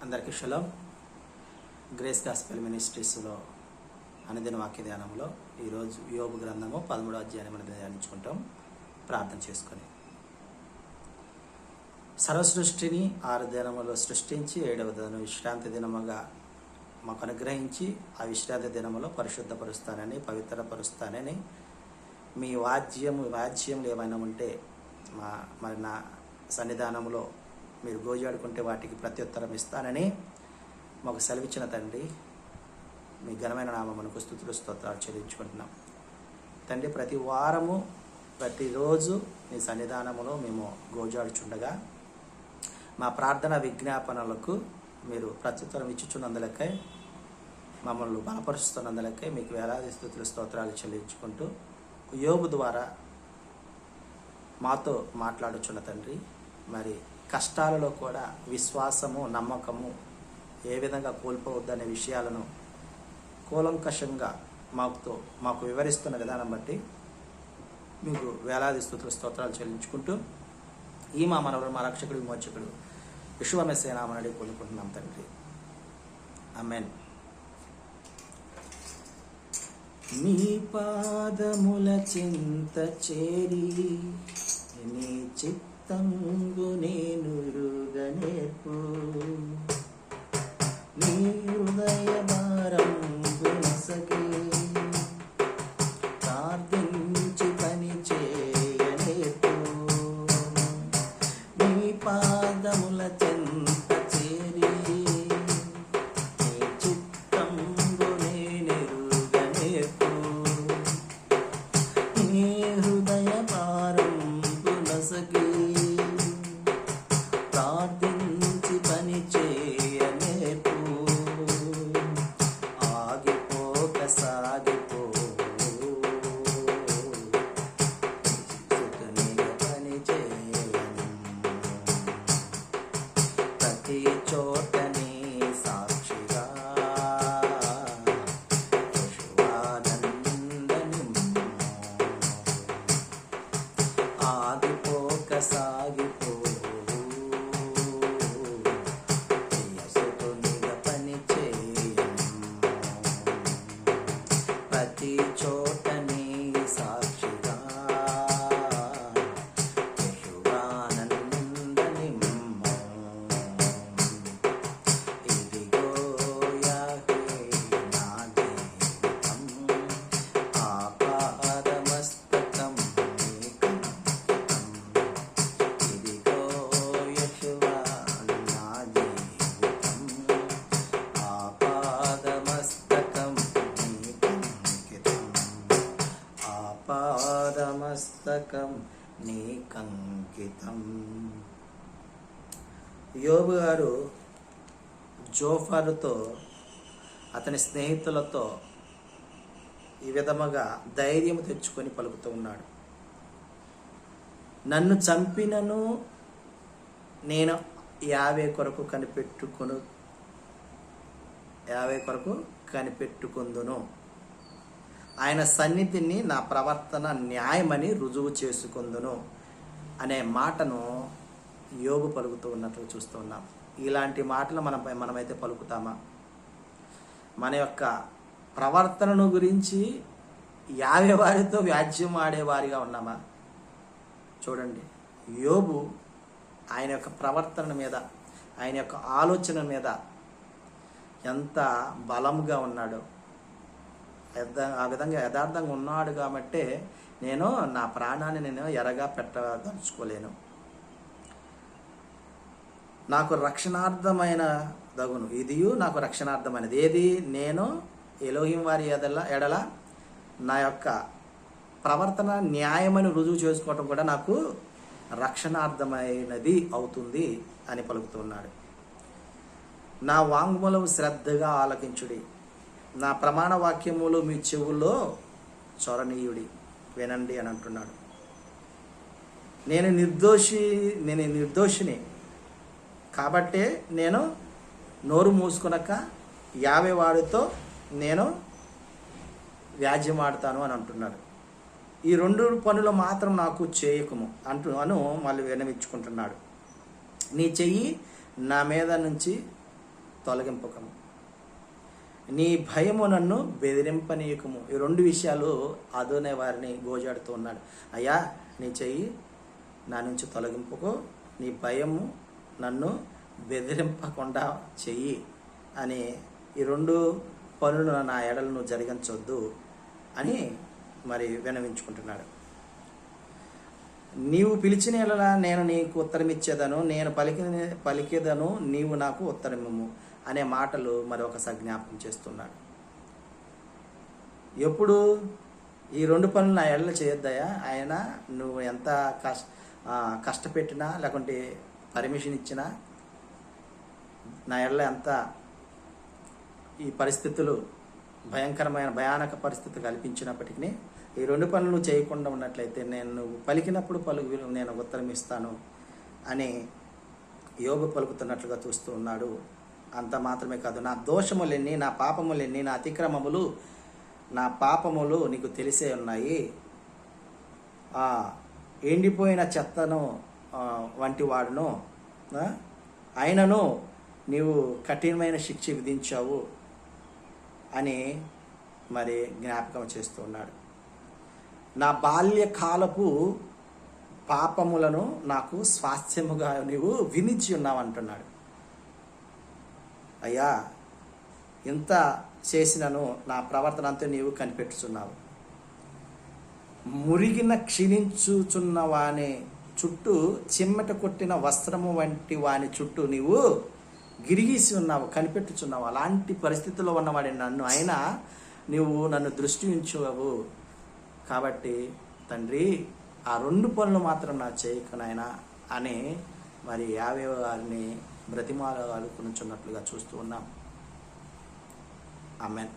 అందరికీ shalom. Grace gospel మినిస్ట్రీస్లో అనుదిన వాక్య ధ్యానంలో ఈరోజు యోబు గ్రంథము 13వ అధ్యాయం మనం ధ్యానించుకుంటాం. ప్రార్థన చేసుకొని, సర్వసృష్టిని 6 దినములో సృష్టించి 7వ దినం విశ్రాంతి దినముగా మాకు అనుగ్రహించి ఆ విశ్రాంతి దినములో పరిశుద్ధపరుస్తానని, పవిత్రపరుస్తానని, మీ వాద్యములు ఏమైనా ఉంటే మరి నా సన్నిధానంలో మీరు గోజాడుకుంటే వాటికి ప్రత్యుత్తరం ఇస్తానని మాకు సెలవిచ్చిన తండ్రి, మీ ఘనమైన నామమునకు స్తుతులు స్తోత్రాలు చెల్లించుకుంటున్నాం తండ్రి. ప్రతి వారము ప్రతిరోజు మీ సన్నిధానములో మేము గోజాడుచుండగా మా ప్రార్థన విజ్ఞాపనలకు మీరు ప్రత్యుత్తరం ఇచ్చుచున్నందులకై, మమ్మల్ని బలపరుస్తున్నందులకై మీకు వేలాది స్తుతులు స్తోత్రాలు చెల్లించుకుంటూ యోబు ద్వారా మాతో మాట్లాడుచున్న తండ్రి, మరి కష్టాలలో కూడా విశ్వాసము, నమ్మకము ఏ విధంగా కోల్పోవద్దనే విషయాలను కూలంకషంగా మాకు వివరిస్తున్న విధానం బట్టి మీకు వేలాది స్తుతులు స్తోత్రాలు చెల్లించుకుంటూ ఈ మా మనవడు, మా రక్షకుడు, విమోచకుడు యెషువా మెస్సీయ నామమున పొందుకుంటున్నాం తండ్రి. ఆమేన్. నీ పాదముల చింత చేరి నీ చిత్తంబు నేను రుగనేర్పు, నీ హృదయ భారంబు నొసగి ప్రార్థించి పని చేయనేర్పు. నీ పాదముల చింత చేరి నీ చిత్తంబు నేను రుగనేర్పు, నీ హృదయ భారంబు నొసగి ప్రార్థించి పని చేయనేర్పు. ఆగిపోక సాగిపో, పని చేయను, ప్రతి చోటని సాక్షిగా యెషువానందనిమ్ము. ఆగిపోక సాగిపో, పని చేయను, ప్రతి చోటని సాక్షిగా యెషువానందనిమ్ము. ఇదిగో యాహవే నా జీవితం, ఆపాదమస్తకం నీకంకితం. ఇదిగో యెషువా నా జీవితం, ఆపాదమస్తకం నీకంకితం, ఆపాదమస్తకం నీకంకితం. యోబు గారు జోఫరుతో, అతని స్నేహితులతో ఈ విధముగా ధైర్యం తెచ్చుకొని పలుకుతూ ఉన్నాడు. నన్ను చంపినను నేను యావే కొరకు కనిపెట్టుకుందును, ఆయన సన్నిధిని నా ప్రవర్తన న్యాయమని రుజువు చేసుకుందును అనే మాటను యోబు పలుకుతూ ఉన్నట్లు చూస్తూ ఉన్నాం. ఇలాంటి మాటలు మనమైతే పలుకుతామా? మన యొక్క ప్రవర్తనను గురించి యావే వారితో వ్యాజ్యం ఆడేవారిగా ఉన్నామా? చూడండి, యోబు ఆయన యొక్క ప్రవర్తన మీద, ఆయన యొక్క ఆలోచన మీద ఎంత బలంగా ఉన్నాడో, ఆ విధంగా యథార్థంగా ఉన్నాడు కాబట్టే నేను నా ప్రాణాన్ని ఎరగా పెట్టదలుచుకోలేను, నాకు రక్షణార్థమైన దగును, ఇదియు నాకు రక్షణార్థమైనది ఏది, నేను ఎలోహిం వారి ఎడల నా యొక్క ప్రవర్తన న్యాయమని రుజువు చేసుకోవటం కూడా నాకు రక్షణార్థమైనది అవుతుంది అని పలుకుతున్నాడు. నా వాంగ్మూలం శ్రద్ధగా ఆలకించుడి, నా ప్రమాణ వాక్యములు మీ చెవుల్లో చొరనీయుడి, వినండి అని అంటున్నాడు. నేను నిర్దోషిని కాబట్టే నేను నోరు మూసుకునక యావే వాడితో నేను వ్యాజ్యమాడతాను అని అంటున్నాడు. ఈ 2 పనులు మాత్రం నాకు చేయకము మళ్ళీ విన్నవించుకుంటున్నాడు. నీ చెయ్యి నా మీద నుంచి తొలగింపకము, నీ భయము నన్ను బెదిరింపనీయకము. ఈ రెండు విషయాలు అదోనే వారిని గోజాడుతూ ఉన్నాడు. అయ్యా, నీ చెయ్యి నా నుంచి తొలగింపుకో, నీ భయము నన్ను బెదిరింపకుండా చెయ్యి అని ఈ రెండు పనులు నా ఎడలను నువ్వు జరిగించవద్దు అని మరి విన్నవించుకుంటున్నాడు. నీవు పిలిచిన ఎడల నేను నీకు ఉత్తరం ఇచ్చేదను, నేను పలికేదను, నీవు నాకు ఉత్తరమిమ్ము అనే మాటలు మరి ఒకసారి జ్ఞాపకం చేస్తున్నాడు. ఎప్పుడు ఈ రెండు పనులు నా ఎడల చేయొద్దయా, ఆయన నువ్వు ఎంత కష్టపెట్టినా లేకుంటే పర్మిషన్ ఇచ్చినా, నా ఎడల ఎంత ఈ పరిస్థితులు భయానక పరిస్థితి కల్పించినప్పటికీ ఈ రెండు పనులు చేయకుండా ఉన్నట్లయితే నేను పలికినప్పుడు నేను ఉత్తరం ఇస్తాను అని యోబు పలుకుతున్నట్లుగా చూస్తూ ఉన్నాడు. అంత మాత్రమే కాదు, నా దోషములెన్ని, నా పాపములెన్ని, నా అతిక్రమములు, నా పాపములు నీకు తెలిసే ఉన్నాయి. ఎండిపోయిన చెత్తను వంటి వాడును, ఆయనను నీవు కఠినమైన శిక్ష విధించావు అని మరి జ్ఞాపకం చేస్తూ ఉన్నాడు. నా బాల్యకాలపు పాపములను నాకు స్వాస్థ్యముగా నీవు వినిచి ఉన్నావు అంటున్నాడు. అయ్యా, ఇంత చేసినను నా ప్రవర్తన అంతా నీవు కనిపెట్టుచున్నావు. మురిగిన క్షీణించుచున్న వాని చుట్టూ చిమ్మట కొట్టిన వస్త్రము వంటి వాని చుట్టూ నీవు గిరిగీసి ఉన్నావు, కనిపెట్టుచున్నావు. అలాంటి పరిస్థితుల్లో ఉన్నవాడి నన్ను అయినా నీవు నన్ను దృష్టి ఉంచువు. కాబట్టి తండ్రి, ఆ రెండు పనులు మాత్రం నా చేయకనైనా అని మరి యావే వారిని బ్రతిమాలు అనుకున్నట్లుగా చూస్తూ ఉన్నాం. ఆమేన్.